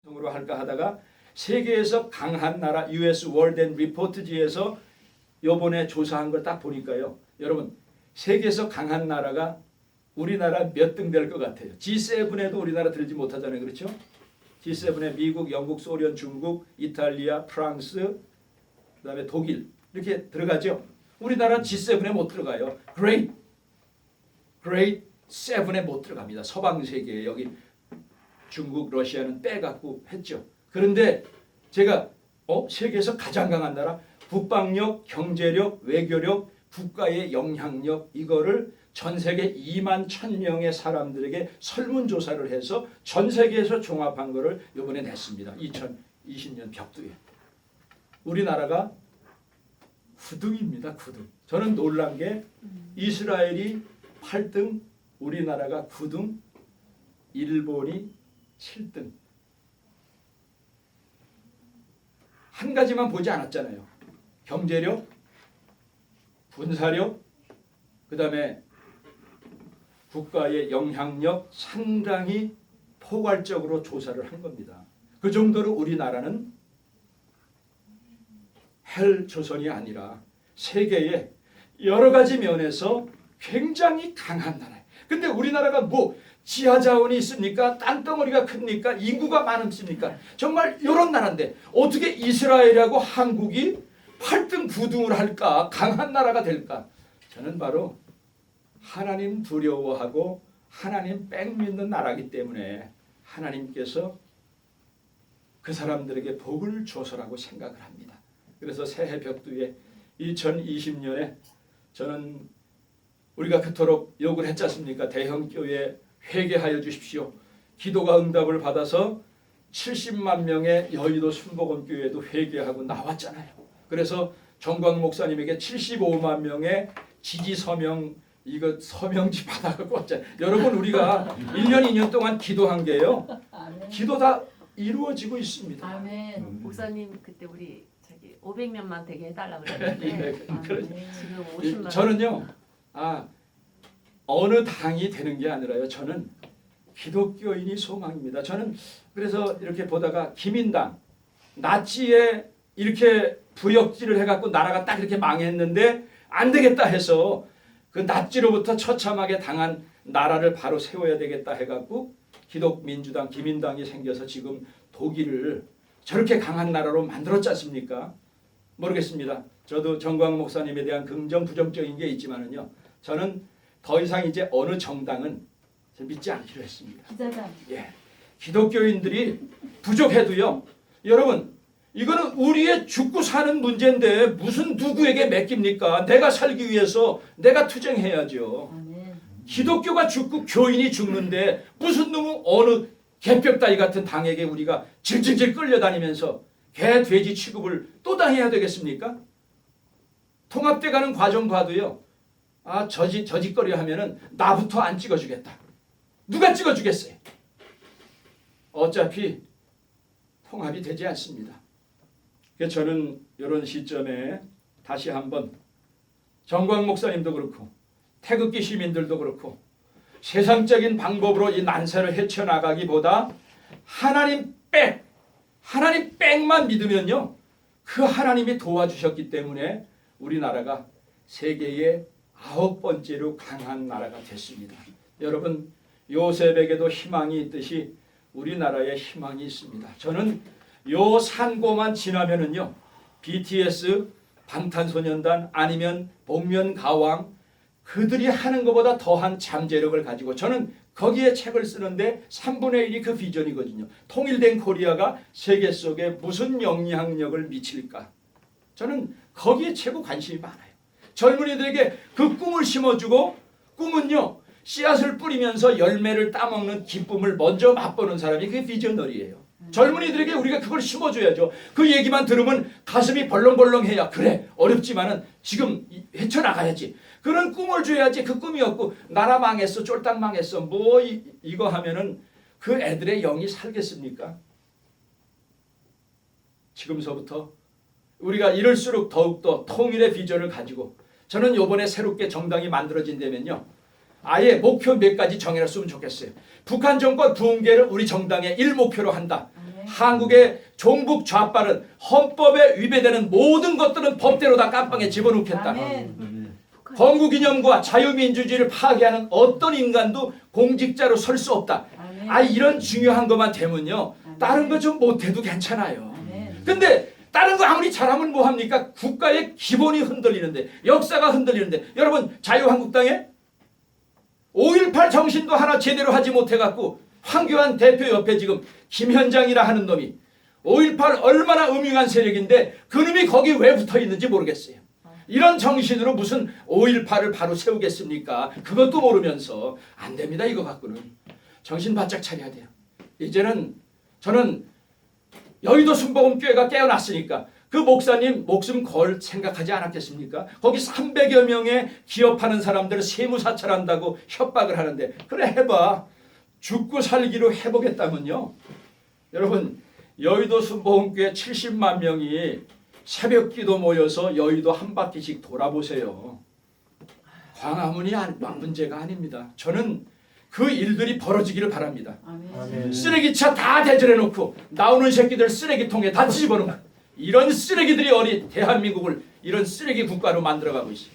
으로 할까 하다가 세계에서 강한 나라 US 월드 앤 리포트지에서 요번에 조사한 걸 딱 보니까요. 여러분 세계에서 강한 나라가 우리나라 몇 등 될 것 같아요? G7에도 우리나라 들지 못하잖아요. 그렇죠? G7에 미국, 영국, 소련, 중국, 이탈리아, 프랑스, 그다음에 독일 이렇게 들어가죠. 우리나라 G7에 못 들어가요. Great 7에 못 들어갑니다. 서방 세계에 여기 중국, 러시아는 빼갖고 했죠. 그런데 제가 세계에서 가장 강한 나라 국방력, 경제력, 외교력, 국가의 영향력 이거를 전 세계 2만 1,000명의 사람들에게 설문조사를 해서 전 세계에서 종합한 거를 이번에 냈습니다. 2020년 벽두에. 우리나라가 9등입니다. 9등. 저는 놀란 게 이스라엘이 8등, 우리나라가 9등, 일본이 7등. 한 가지만 보지 않았잖아요. 경제력, 군사력, 그 다음에 국가의 영향력 상당히 포괄적으로 조사를 한 겁니다. 그 정도로 우리나라는 헬조선이 아니라 세계의 여러 가지 면에서 굉장히 강한 나라예요. 근데 우리나라가 뭐 지하자원이 있습니까? 땅덩어리가 큽니까? 인구가 많습니까? 정말 이런 나라인데 어떻게 이스라엘하고 한국이 8등 9등을 할까? 강한 나라가 될까? 저는 바로 하나님 두려워하고 하나님 뺑 믿는 나라이기 때문에 하나님께서 그 사람들에게 복을 줘서라고 생각을 합니다. 그래서 새해 벽두에 2020년에 저는 우리가 그토록 욕을 했지 않습니까? 대형교회 회개하여 주십시오. 기도가 응답을 받아서 70만 명의 여의도 순복음교회도 회개하고 나왔잖아요. 그래서 정광 목사님에게 75만 명의 지지 서명 이거 서명지 받아갖고 왔잖아요. 여러분 우리가 1년 2년 동안 기도한 게요. 기도 다 이루어지고 있습니다. 아멘. 목사님 그때 우리 500명만 되게 해달라고 그랬는데 지금 50만. 저는요. 어느 당이 되는 게 아니라요. 저는 기독교인이 소망입니다. 저는 그래서 이렇게 보다가 기민당 나치에 이렇게 부역질을 해갖고 나라가 딱 이렇게 망했는데 안 되겠다 해서 그 나치로부터 처참하게 당한 나라를 바로 세워야 되겠다 해갖고 기독민주당 기민당이 생겨서 지금 독일을 저렇게 강한 나라로 만들었지 않습니까? 모르겠습니다. 저도 정광 목사님에 대한 긍정 부정적인 게 있지만은요. 저는 더 이상 이제 어느 정당은 믿지 않기로 했습니다. 기자단. 예, 기독교인들이 부족해도요. 여러분 이거는 우리의 죽고 사는 문제인데 무슨 누구에게 맡깁니까? 내가 살기 위해서 내가 투쟁해야죠. 아멘. 기독교가 죽고 교인이 죽는데 무슨 놈의 어느 개벽다이 같은 당에게 우리가 질질질 끌려다니면서 개 돼지 취급을 또 당해야 되겠습니까? 통합돼 가는 과정 봐도요. 저짓거리 하면은 나부터 안 찍어주겠다. 누가 찍어주겠어요? 어차피 통합이 되지 않습니다. 그래서 저는 이런 시점에 다시 한번 정광 목사님도 그렇고 태극기 시민들도 그렇고 세상적인 방법으로 이 난세를 헤쳐나가기보다 하나님 빽만 믿으면요. 그 하나님이 도와주셨기 때문에 우리나라가 세계의 9번째로 강한 나라가 됐습니다. 여러분 요셉에게도 희망이 있듯이 우리나라에 희망이 있습니다. 저는 요 산고만 지나면은요. BTS, 방탄소년단 아니면 복면가왕 그들이 하는 것보다 더한 잠재력을 가지고 저는 거기에 책을 쓰는데 3분의 1이 그 비전이거든요. 통일된 코리아가 세계 속에 무슨 영향력을 미칠까? 저는 거기에 최고 관심이 많아요. 젊은이들에게 그 꿈을 심어주고 꿈은요. 씨앗을 뿌리면서 열매를 따먹는 기쁨을 먼저 맛보는 사람이 그게 비전너리예요. 젊은이들에게 우리가 그걸 심어줘야죠. 그 얘기만 들으면 가슴이 벌렁벌렁해야 그래 어렵지만은 지금 헤쳐나가야지. 그런 꿈을 줘야지. 그 꿈이 없고 나라 망했어 쫄딱 망했어 뭐 이거 하면은 그 애들의 영이 살겠습니까? 지금서부터 우리가 이럴수록 더욱더 통일의 비전을 가지고 저는 이번에 새롭게 정당이 만들어진다면요. 아예 목표 몇 가지 정해놨으면 좋겠어요. 북한 정권 붕괴를 우리 정당의 1목표로 한다. 한국의 종북 좌빨은 헌법에 위배되는 모든 것들은 법대로 다 깜빵에 집어넣겠다. 건국이념과 자유민주주의를 파괴하는 어떤 인간도 공직자로 설 수 없다. 이런 중요한 것만 되면요, 다른 거 좀 못해도 괜찮아요. 근데 다른 거 아무리 잘하면 뭐합니까? 국가의 기본이 흔들리는데, 역사가 흔들리는데, 여러분 자유한국당에 5.18 정신도 하나 제대로 하지 못해갖고 황교안 대표 옆에 지금 김현장이라 하는 놈이 5.18 얼마나 음흉한 세력인데 그 놈이 거기 왜 붙어 있는지 모르겠어요. 이런 정신으로 무슨 5.18을 바로 세우겠습니까? 그것도 모르면서 안 됩니다. 이거 갖고는 정신 바짝 차려야 돼요. 이제는 저는 여의도 순복음교회가 깨어났으니까 그 목사님 목숨 걸 생각하지 않았겠습니까? 거기 300여 명의 기업하는 사람들을 세무사찰한다고 협박을 하는데, 그래 해봐. 죽고 살기로 해보겠다면요, 여러분 여의도 순복음교회 70만 명이 새벽기도 모여서 여의도 한 바퀴씩 돌아보세요. 광화문이 문제가 아닙니다. 저는 그 일들이 벌어지기를 바랍니다. 아멘. 쓰레기차 다 대절해놓고 나오는 새끼들 쓰레기통에 다 집어넣고, 이런 쓰레기들이 대한민국을 이런 쓰레기 국가로 만들어가고 있어요.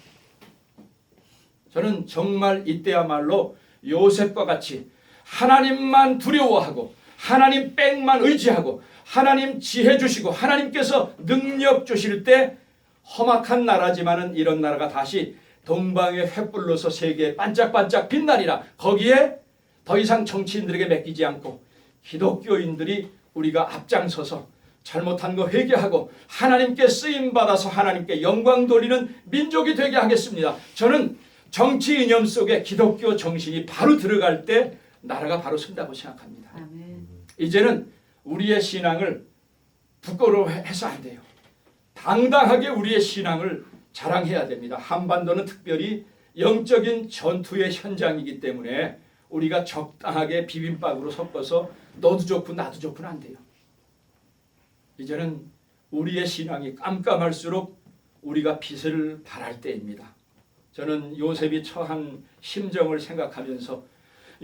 저는 정말 이때야말로 요셉과 같이 하나님만 두려워하고 하나님 뺑만 의지하고 하나님 지혜 주시고 하나님께서 능력 주실 때 험악한 나라지만은 이런 나라가 다시 동방의 횃불로서 세계에 반짝반짝 빛나리라. 거기에 더 이상 정치인들에게 맡기지 않고 기독교인들이 우리가 앞장서서 잘못한 거 회개하고 하나님께 쓰임받아서 하나님께 영광 돌리는 민족이 되게 하겠습니다. 저는 정치 이념 속에 기독교 정신이 바로 들어갈 때 나라가 바로 선다고 생각합니다. 아멘. 이제는 우리의 신앙을 부끄러워해서 안 돼요. 당당하게 우리의 신앙을 자랑해야 됩니다. 한반도는 특별히 영적인 전투의 현장이기 때문에 우리가 적당하게 비빔밥으로 섞어서 너도 좋고 나도 좋고는 안 돼요. 이제는 우리의 신앙이 깜깜할수록 우리가 빛을 발할 때입니다. 저는 요셉이 처한 심정을 생각하면서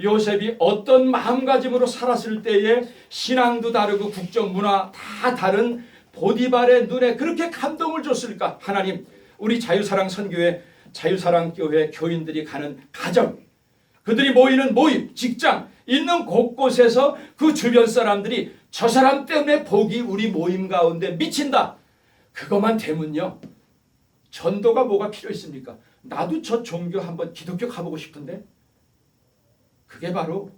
요셉이 어떤 마음가짐으로 살았을 때에 신앙도 다르고 국정 문화 다 다른 보디발의 눈에 그렇게 감동을 줬을까? 하나님, 우리 자유사랑 선교회, 자유사랑 교회 교인들이 가는 가정, 그들이 모이는 모임, 직장 있는 곳곳에서 그 주변 사람들이 저 사람 때문에 복이 우리 모임 가운데 미친다. 그것만 되면요, 전도가 뭐가 필요 있습니까? 나도 저 종교 한번 기독교 가보고 싶은데. 그게 바로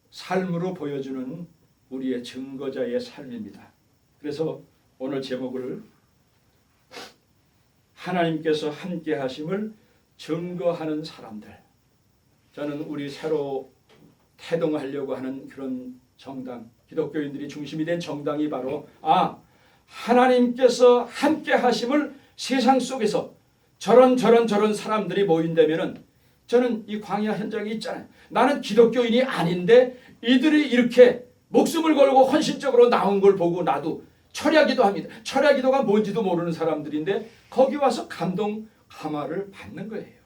삶으로 보여주는 우리의 증거자의 삶입니다. 그래서 오늘 제목을 하나님께서 함께 하심을 증거하는 사람들. 저는 우리 새로 태동하려고 하는 그런 정당, 기독교인들이 중심이 된 정당이 바로 하나님께서 함께 하심을 세상 속에서 저런 사람들이 모인다면은, 저는 이 광야 현장에 있잖아요. 나는 기독교인이 아닌데 이들이 이렇게 목숨을 걸고 헌신적으로 나온 걸 보고 나도 철야기도 합니다. 철야기도가 뭔지도 모르는 사람들인데 거기 와서 감동 감화를 받는 거예요.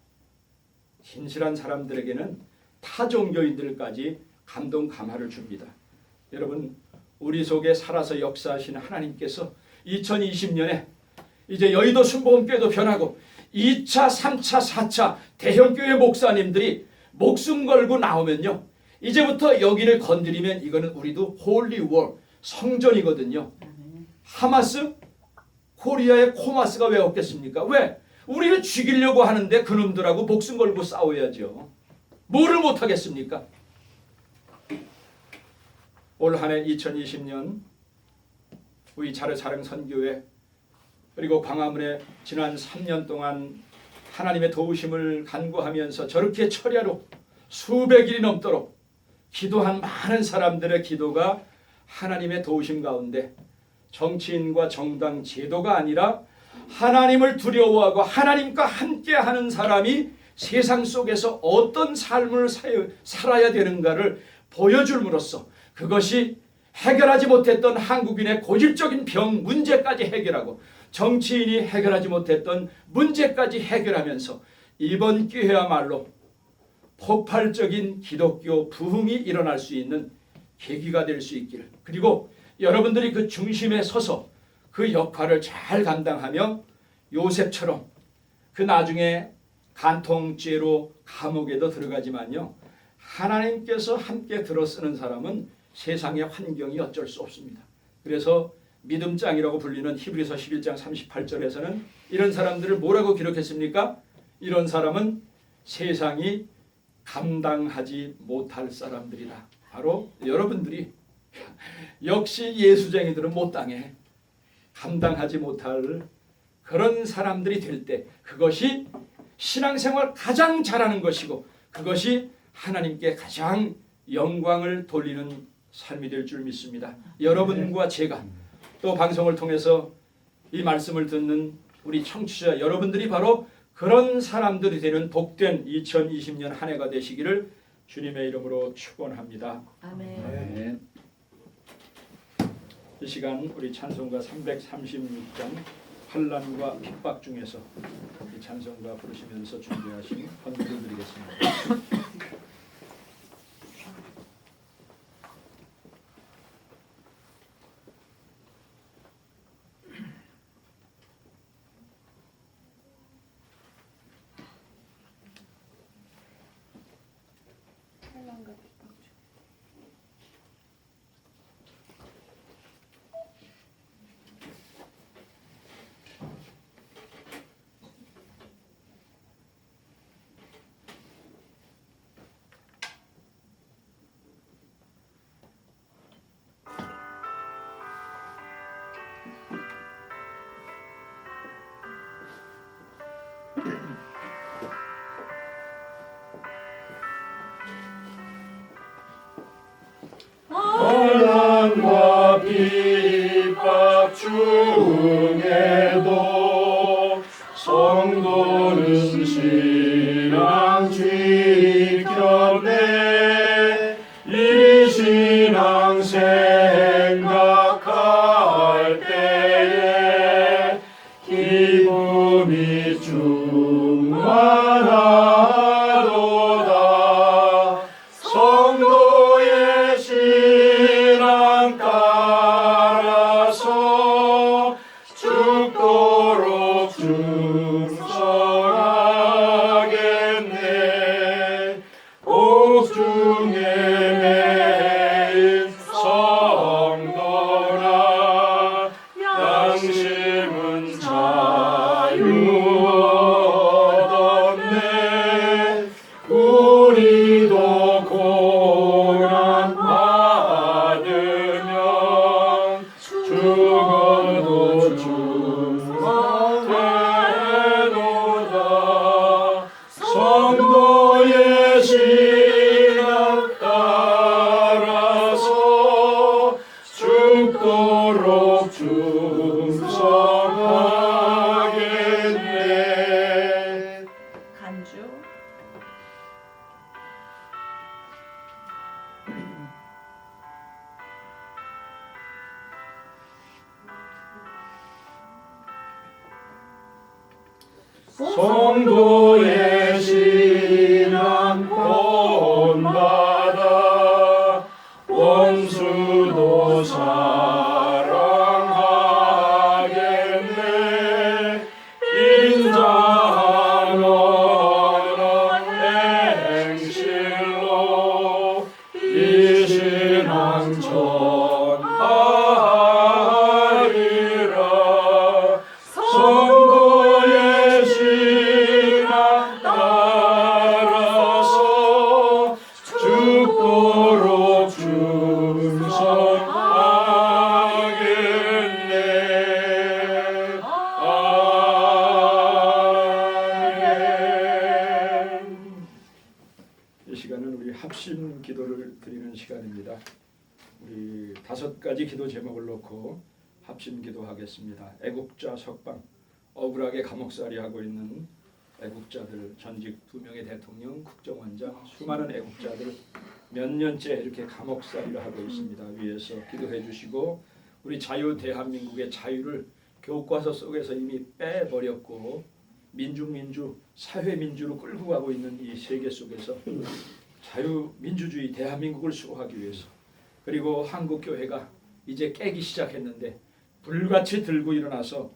진실한 사람들에게는 타 종교인들까지 감동 감화를 줍니다. 여러분, 우리 속에 살아서 역사하시는 하나님께서 2020년에 이제 여의도 순복음교회도 변하고 2차, 3차, 4차 대형교회 목사님들이 목숨 걸고 나오면요, 이제부터 여기를 건드리면 이거는 우리도 홀리 월, 성전이거든요. 하마스, 코리아의 코마스가 왜 없겠습니까? 왜? 우리를 죽이려고 하는데 그놈들하고 목숨 걸고 싸워야죠. 뭐를 못하겠습니까? 올 한 해 2020년 우리 자유사랑 선교회 그리고 광화문에 지난 3년 동안 하나님의 도우심을 간구하면서 저렇게 철야로 수백일이 넘도록 기도한 많은 사람들의 기도가 하나님의 도우심 가운데 정치인과 정당 제도가 아니라 하나님을 두려워하고 하나님과 함께하는 사람이 세상 속에서 어떤 삶을 살아야 되는가를 보여줌으로써 그것이 해결하지 못했던 한국인의 고질적인 병 문제까지 해결하고 정치인이 해결하지 못했던 문제까지 해결하면서 이번 기회야말로 폭발적인 기독교 부흥이 일어날 수 있는 계기가 될 수 있기를, 그리고 여러분들이 그 중심에 서서 그 역할을 잘 감당하며 요셉처럼 그 나중에 간통죄로 감옥에도 들어가지만요. 하나님께서 함께 들어쓰는 사람은 세상의 환경이 어쩔 수 없습니다. 그래서 믿음장이라고 불리는 히브리서 11장 38절에서는 이런 사람들을 뭐라고 기록했습니까? 이런 사람은 세상이 감당하지 못할 사람들이다. 바로 여러분들이 역시 예수쟁이들은 못 당해. 감당하지 못할 그런 사람들이 될 때 그것이 신앙생활 가장 잘하는 것이고 그것이 하나님께 가장 영광을 돌리는 삶이 될 줄 믿습니다. 여러분과 제가 또 방송을 통해서 이 말씀을 듣는 우리 청취자 여러분들이 바로 그런 사람들이 되는 복된 2020년 한 해가 되시기를 주님의 이름으로 축원합니다. 아멘. 이 시간 우리 찬송가 336장 환난과 핍박 중에서 이 찬송가 부르시면서 준비하신 헌금을 드리겠습니다. 환난과 핍박 중에도 성도는 신앙 지켰네. 이 신앙 생각할 때에 기쁨이 충만하도다. 성도의 신앙 따라서 죽도록 충성하겠네. 옥중에 매인 성도라 양심은 자유 얻었네. 우리도 고난 받으면 죽어도 충성되도다. 성도의 신앙 따라서 죽도록 충성하겠네. 간주. 성도의 신앙 본받아 원수도 사랑하겠네. 인자한 언어 행실로 이 신앙 전하리라. 성도의 신앙 따라서 죽도록 충성하겠네. 아멘. 이 시간은 우리 합심 기도를 드리는 시간입니다. 우리 5가지 기도 제목을 놓고 합심 기도하겠습니다. 애국자 석방, 억울하게 감옥살이 하고 있는 애국자들, 전직 2명의 대통령, 국정원장, 수많은 애국자들 몇 년째 이렇게 감옥살이를 하고 있습니다. 위에서 기도해 주시고 우리 자유 대한민국의 자유를 교과서 속에서 이미 빼버렸고 민주 사회민주로 끌고 가고 있는 이 세계 속에서 자유민주주의 대한민국을 수호하기 위해서 그리고 한국교회가 이제 깨기 시작했는데 불같이 들고 일어나서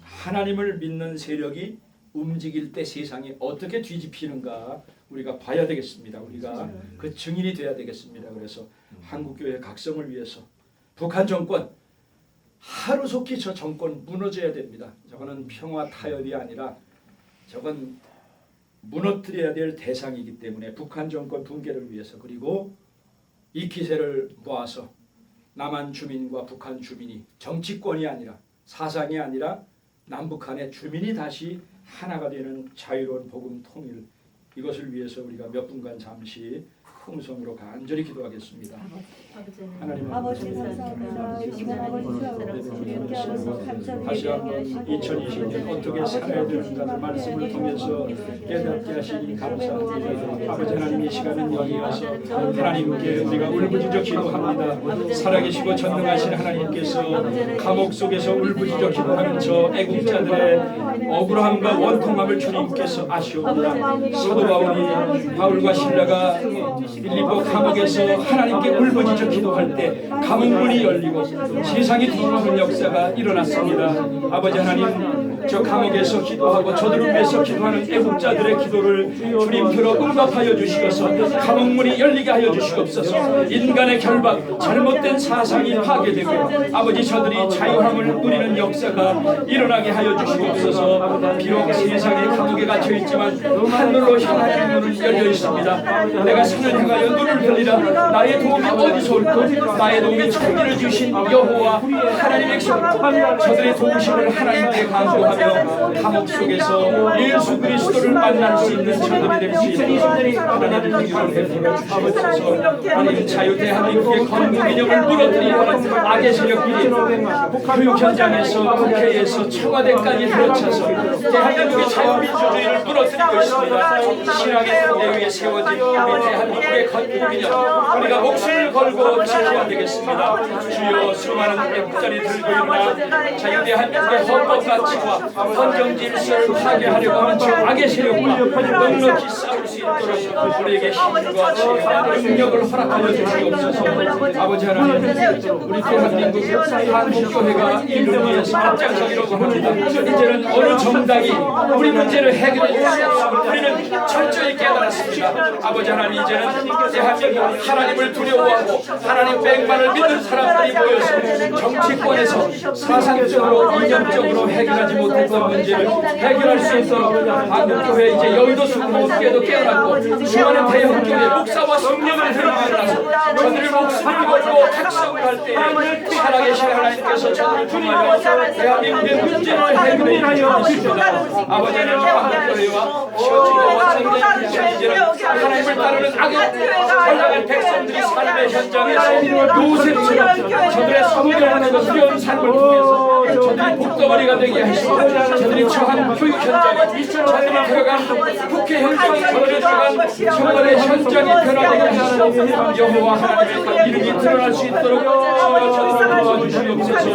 하나님을 믿는 세력이 움직일 때 세상이 어떻게 뒤집히는가 우리가 봐야 되겠습니다. 우리가 그 증인이 돼야 되겠습니다. 그래서 한국교회 각성을 위해서 북한 정권 하루속히 저 정권 무너져야 됩니다. 저거는 평화 타협이 아니라 저건 무너뜨려야 될 대상이기 때문에 북한 정권 붕괴를 위해서 그리고 이 기세를 모아서 남한 주민과 북한 주민이 정치권이 아니라 사상이 아니라 남북한의 주민이 다시 하나가 되는 자유로운 복음 통일 이것을 위해서 우리가 몇 분간 잠시 풍성으로 간절히 기도하겠습니다. 하나님 아버지 감사합니다. 이 시간 아버지와 함께 하셔서 감사드리며 다시 한번 2020년 어떻게 살아야 되는가를 말씀을 통해서 깨닫게 하시니 감사합니다. 아버지 하나님 이 시간은 여기 와서 하나님께 우리가 울부짖어 기도합니다. 살아계시고 전능하신 하나님께서 감옥 속에서 울부짖어 기도하는 저 애국자들의 억울함과 원통함을 주님께서 아시옵니다. 사도 바울과 신라가 빌립보 감옥에서 하나님께 울부짖어 기도할 때 감옥문이 열리고 세상이 뒤집는 역사가 일어났습니다. 아버지 하나님 저 감옥에서 기도하고 저들을 위해서 기도하는 애국자들의 기도를 주님께로 응답하여 주시옵소서. 감옥문이 열리게 하여 주시옵소서. 인간의 결박 잘못된 사상이 파괴되고 아버지 저들이 자유함을 누리는 역사가 일어나게 하여 주시옵소서. 비록 세상의 감옥에 갇혀 있지만 하늘로 향하는 문은 열려 있습니다. 내가 산을 향하여 눈을 돌리라. 나의 도움이 어디서 올까? 나의 도움이 천지를 주신 여호와 하나님의 저들의 도우심을 하나님께 간구하며 감옥 속에서 예수 그리스도를 만날 수 있는 저들이 될 수 있도록 하나님 긍휼을 베풀어 주시옵소서. 하나님 자유 대한민국의 건국 이념을 무너뜨리는 악의 세력들이 교육 현장에서 국회에서 청와대까지 들어차서 대한민국의 자유민주주의를 무너뜨리고 있습니다. 신앙의 토대 위에 세워진 대한민국의 건국 이념 우리가 목숨을 걸고 지켜야 되겠습니다. 주여 수많은 애국자들이 들고 일어나 자유 대한민국의 헌법 가치와 헌정 질서를 파괴하려고 하는 저 악의 세력과 넉넉히 싸울 수 있도록 우리에게 힘과 지혜와 능력을 허락하여 주시옵소서. 아버지 하나님 우리 대한민국 한국교회가 이를 위해서 앞장서기로 합니다. 이제는 어느 정당이 우리 문제를 해결해 주시옵소서. 우리는 철저히 깨달았습니다. 아버지 하나님 이제는 대한민국 하나님을 두려워하고 하나님 백만을 믿는 사람들이 모여서 정치권에서 사상적으로 이념적으로 해결하지 못했던 문제를 해결할 수 있도록 한국교회 이제 여의도 수목교회도 깨어났고 수많은 대형교회 목사와 성령을 들어가서 저들의 목숨을 걸고 각성을 할 때 살아계신 하나님께서 저들을 통하여 대한민국의 문제를 해결해 주십니다. 아버지는 한국교회와 시어치고 원성된 이제는 하나님을 따르는 악의 선량한 백성들이 삶의 현장에서 요셉처럼 저들의 성결하는 두려운 삶을 통해서 저들이 복덩어리가 되게 하시고 저들이 처한 교육 현장이 저들이 들어간 국회 현장이 저들이 들어간 청와대 현장이 변화되게 하시고 여호와 하나님의 이름이 드러날 수 있도록 저들을 도와주시옵소서.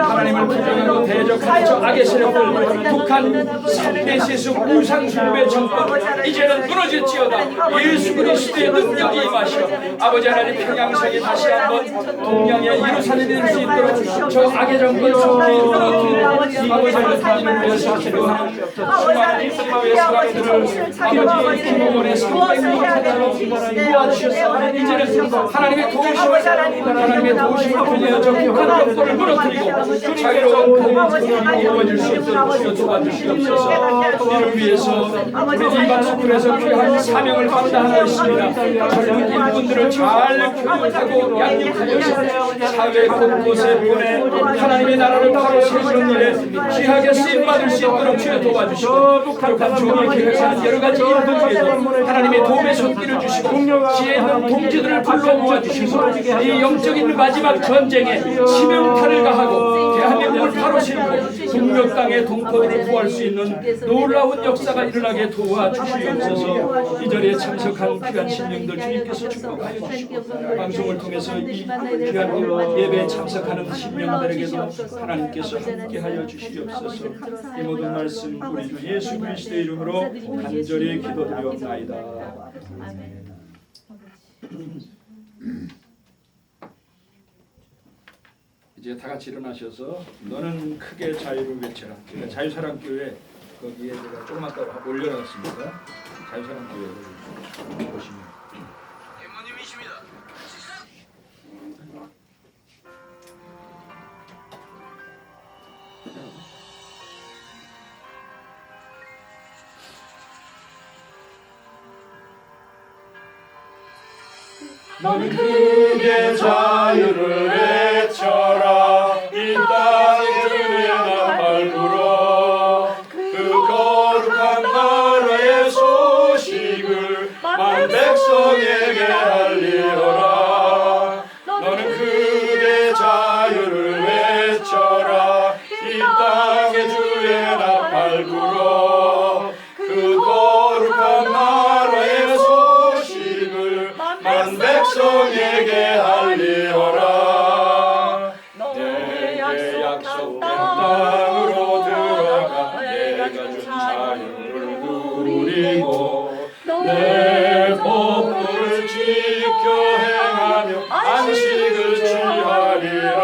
하나님을 부정하고 대적하는 저 악의 세력들 북한 3대 세속 우상 숭배 정권 이제는 무너질지어다. 예수 그리스도의 능력이 임하시어 아버지 하나님 평양성이 다시 한번 동양의 예루살렘이 될 수 있도록 저 악의 정권 속히 무너뜨리는 아버지 하나님을 위해서 기도하는 수많은 이스라엘 사람들을 아버지 기도원의 300명 도와주셔서 이제는 하나님의 도우심을 통하여 저 북한 정권을 무너뜨리고 자유로운 복음을 이루어질 수 있도록 도와주시옵소서. 이를 위해서 우리 이방스쿨에서 귀한 사명을 감당하고 있습니다. 젊은 인분들을 잘 교육하고 양육하여서 사회 곳곳에 보내 하나님의 나라를 바로 세우는 일에 귀하게 쓰임받을 수 있도록 주여 도와주시고 북한 종이 계획하는 여러 가지 일들 위에도 하나님의 도움의 손길을 주시고 지혜 있는 동지들을 불러 모아주셔서 이 영적인 마지막 전쟁에 치명타를 가하고 대한민국을 바로 세우고 북녘 땅의 동포들을 구할 수 있는 놀라운 역사가 일어나게 도와주시옵소서. 이 자리에 참석한 귀한 신령들 주님께서 축복하여 주시고 방송을 통해서 이 귀한 예배에 참석하는 신령들에게도 하나님께서 함께하여 주시옵소서. 이 모든 말씀 우리 주 예수 그리스도의 이름으로 간절히 기도드리옵나이다. 아멘. 이제 다 같이 일어나셔서 너는 크게 자유를 외쳐라. 제가 자유사랑교회 거기에 제가 조금 아까 올려놨습니다. 자유사랑교회를 보시면 너는 크게 자유를 외쳐라. 이 땅에 주의 나팔 불어. 그 거룩한 나라의 소식을 만 백성에게 알리어라. 너는 크게 자유를 외쳐라. 이 땅에 주의 나팔 불어. 그 거룩한 나라의 소식을 만 백성에게 알리어라. 내게 약속된 땅으로 들어가 내가 준 자유를 누리고 내 법도를 지켜 행하며 안식을 취하리라.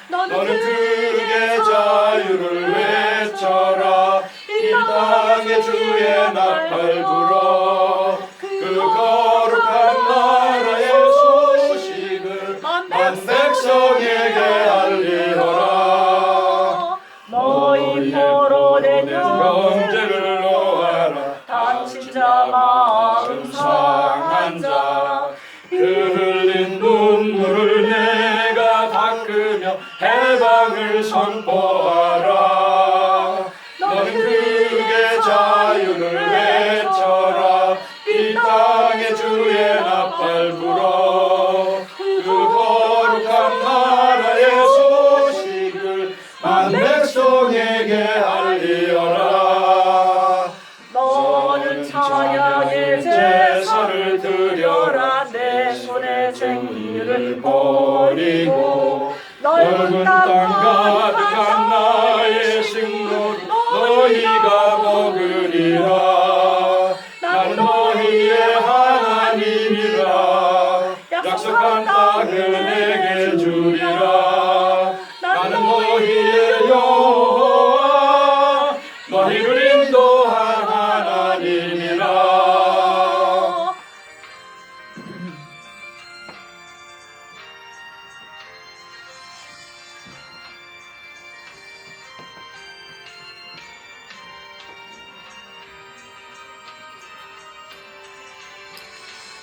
너는 크게 자유를 외쳐라. 이 땅에 주의 나팔 불어. 그 거룩한 나라의 소식을 만 백성에게 알리어라. 너희 포로된 형제를 놓아라. 다친 자 마음 상한 자 그 흘린 눈물을 내가 닦으며 해방을 선포하라. 너는 크게 자유를 외쳐라. 이 땅에 주의 나팔 불어. 그 거룩한 나라의 소식을 만 백성에게 알리어라. 너는 찬양의 제사를 드려라. 내 손에 생기를 버리고 넓은 땅 가득한 나의 식물을 너희가 먹으리라. 나는 너희의 하나님이라. 약속한 땅을 내게 주리라. 나는 너희의 여호와 너희를 인도한 하나님이라.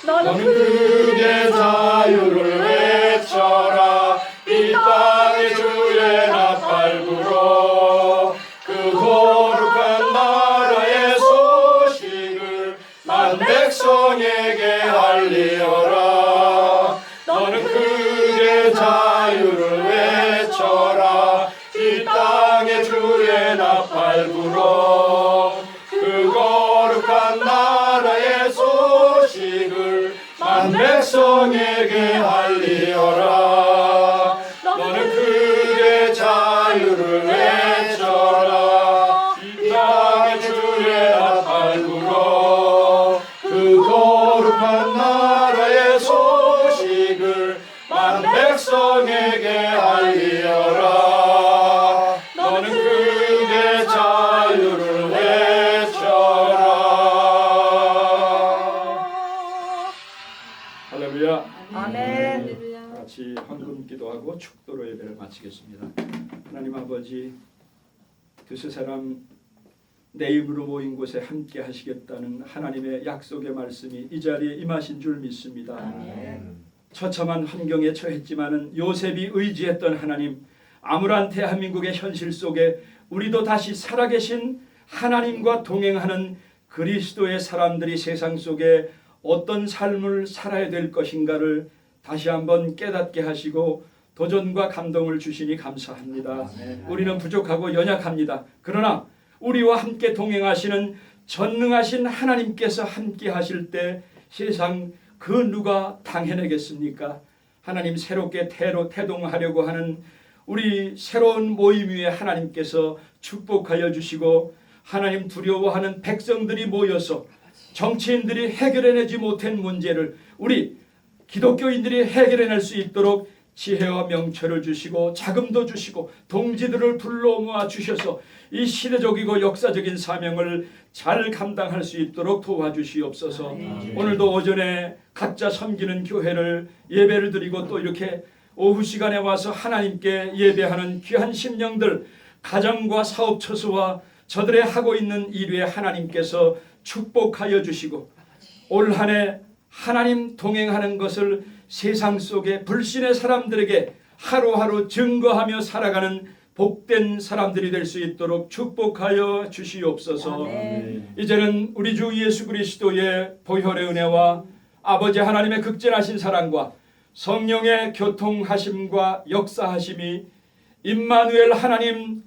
너는 크게 자유를 외쳐라. 이 땅에 주의 나팔 불어. 그 거룩한 나라의 소식을 만 백성에게 알리어라. 너는 크게 자유를 외쳐라. 이 땅에 주의 나팔 불어. 그 거룩한 나라의 소식을 만 백성에게 알리어라. 너는 크게 자유를 외쳐라. 이 땅에 주의 나팔 불어. 그 거룩한 나라의 소식을 만 백성에게 알리어라. 너는 크게 자유를 외쳐라. 할렐루야. 아멘. 같이 헌금 기도하고 축도로 예배를 마치겠습니다. 하나님 아버지, 두세 사람 내 이름으로 모인 곳에 함께 하시겠다는 하나님의 약속의 말씀이 이 자리에 임하신 줄 믿습니다. 처참한 환경에 처했지만은 요셉이 의지했던 하나님, 암울한 대한민국의 현실 속에 우리도 다시 살아계신 하나님과 동행하는 그리스도의 사람들이 세상 속에 어떤 삶을 살아야 될 것인가를 다시 한번 깨닫게 하시고 도전과 감동을 주시니 감사합니다. 우리는 부족하고 연약합니다. 그러나 우리와 함께 동행하시는 전능하신 하나님께서 함께 하실 때 세상 그 누가 당해내겠습니까? 하나님 새롭게 태동하려고 하는 우리 새로운 모임 위에 하나님께서 축복하여 주시고 하나님 두려워하는 백성들이 모여서 정치인들이 해결해내지 못한 문제를 우리 기독교인들이 해결해낼 수 있도록 지혜와 명철을 주시고 자금도 주시고 동지들을 불러 모아 주셔서 이 시대적이고 역사적인 사명을 잘 감당할 수 있도록 도와주시옵소서. 오늘도 오전에 각자 섬기는 교회를 예배를 드리고 또 이렇게 오후 시간에 와서 하나님께 예배하는 귀한 심령들, 가정과 사업 처소와 저들의 하고 있는 일에 하나님께서 축복하여 주시고 올 한 해 하나님 동행하는 것을 세상 속에 불신의 사람들에게 하루하루 증거하며 살아가는 복된 사람들이 될 수 있도록 축복하여 주시옵소서. 이제는 우리 주 예수 그리스도의 보혈의 은혜와 아버지 하나님의 극진하신 사랑과 성령의 교통하심과 역사하심이 임마누엘 하나님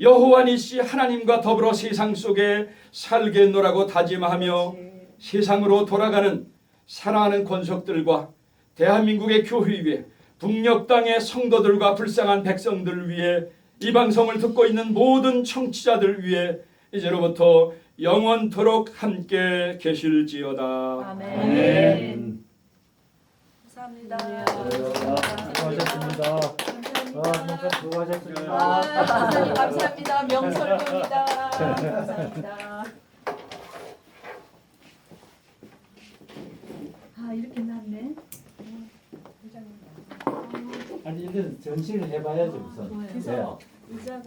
여호와 니시 하나님과 더불어 세상 속에 살겠노라고 다짐하며 세상으로 돌아가는 사랑하는 권속들과 대한민국의 교회 위에 북녘 땅의 성도들과 불쌍한 백성들 위해 이 방송을 듣고 있는 모든 청취자들 위해 이제로부터 영원토록 함께 계실지어다. 아멘. 감사합니다. 수고하셨습니다. 수고하셨습니다. 감사합니다. 명설교입니다. 감사합니다. 아 이렇게 났네. 아니 이제 전시를 해봐야죠 우선. 그래서 의자가